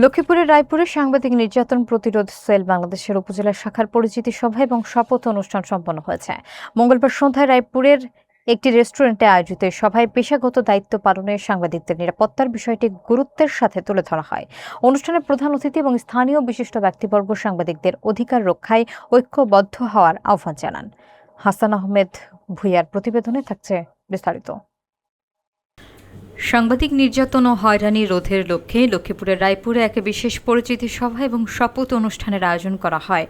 লক্ষ্মীপুরের রায়পুরে সাংবাদিক নির্যাতন প্রতিরোধ সেল বাংলাদেশের উপজেলা শাখার পরিচিতি সভা এবং শপথ অনুষ্ঠান সম্পন্ন হয়েছে। মঙ্গলবার সন্ধ্যায় রায়পুরের একটি রেস্টুরেন্টে আয়োজিত এই সভায় পেশাগত দায়িত্ব পালনে সাংবাদিকদের নিরাপত্তার বিষয়টি গুরুত্বের সাথে তুলে ধরা হয়। অনুষ্ঠানে প্রধান অতিথি এবং স্থানীয় বিশিষ্ট ব্যক্তিবর্গ সাংবাদিকদের অধিকার রক্ষায় ঐক্যবদ্ধ হওয়ার আহ্বান জানান। হাসান আহমেদ ভুঁইয়ার প্রতিবেদনে থাকছে বিস্তারিত। সাংবাদিক নির্যাতন ও হয়রানি রোধের লক্ষ্যে লক্ষ্মীপুরের রায়পুরে এক বিশেষ পরিচিতি সভা এবং শপথ অনুষ্ঠানের আয়োজন করা হয়।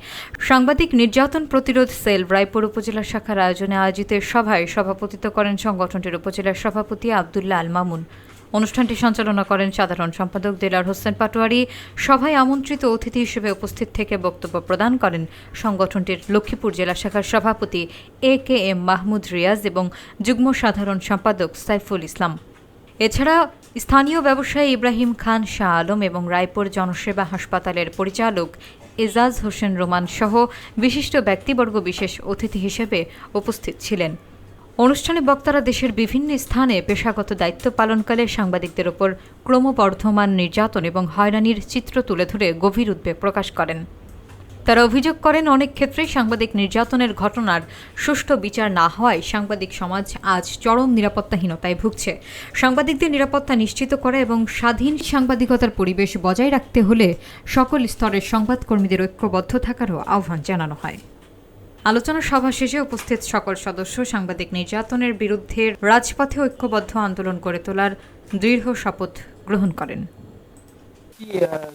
সাংবাদিক নির্যাতন প্রতিরোধ সেল রায়পুর উপজেলা শাখার আয়োজনে আয়োজিত সভায় সভাপতিত্ব করেন সংগঠনটির উপজেলা সভাপতি আব্দুল্লাহ আল মামুন। অনুষ্ঠানটি সঞ্চালনা করেন সাধারণ সম্পাদক দেলার হোসেন পাটোয়ারি। সভায় আমন্ত্রিত অতিথি হিসেবে উপস্থিত থেকে বক্তব্য প্রদান করেন সংগঠনটির লক্ষ্মীপুর জেলা শাখার সভাপতি AKM মাহমুদ রিয়াজ এবং যুগ্ম সাধারণ সম্পাদক সাইফুল ইসলাম। এছাড়া স্থানীয় ব্যবসায়ী ইব্রাহিম খান শাহ আলম এবং রায়পুর জনসেবা হাসপাতালের পরিচালক এজাজ হোসেন রোমান সহ বিশিষ্ট ব্যক্তিবর্গ বিশেষ অতিথি হিসেবে উপস্থিত ছিলেন। অনুষ্ঠানে বক্তারা দেশের বিভিন্ন স্থানে পেশাগত দায়িত্ব পালনকালে সাংবাদিকদের ওপর ক্রমবর্ধমান নির্যাতন এবং হয়রানির চিত্র তুলে ধরে গভীর উদ্বেগ প্রকাশ করেন। তারা অভিযোগ করেন, অনেক ক্ষেত্রেই সাংবাদিক নির্যাতনের ঘটনার সুষ্ঠু বিচার না হওয়ায় সাংবাদিক সমাজ আজ চরম নিরাপত্তাহীনতায় ভুগছে। সাংবাদিকদের নিরাপত্তা নিশ্চিত করা এবং স্বাধীন সাংবাদিকতার পরিবেশ বজায় রাখতে হলে সকল স্তরের সংবাদকর্মীদের ঐক্যবদ্ধ থাকারও আহ্বান জানানো হয়। আলোচনা সভা শেষে উপস্থিত সকল সদস্য সাংবাদিক নির্যাতনের বিরুদ্ধে রাজপথে ঐক্যবদ্ধ আন্দোলন করে তোলার দৃঢ় শপথ গ্রহণ করেন।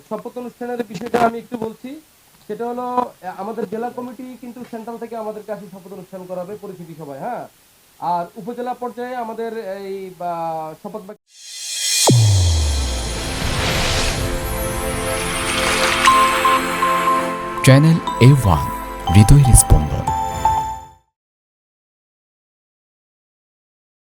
শপথ অনুষ্ঠানের বিষয়টা আমি একটু বলছি। সেটা হলো, আমাদের জেলা কমিটি কিন্তু সেন্ট্রাল থেকে আমাদের কাছে শপথ অনুষ্ঠান করাবে পরিচিতি সভায়, হ্যাঁ। আর উপজেলা পর্যায়ে আমাদের এই শপথ চ্যানেল A1 হৃদয় রেসপন্স।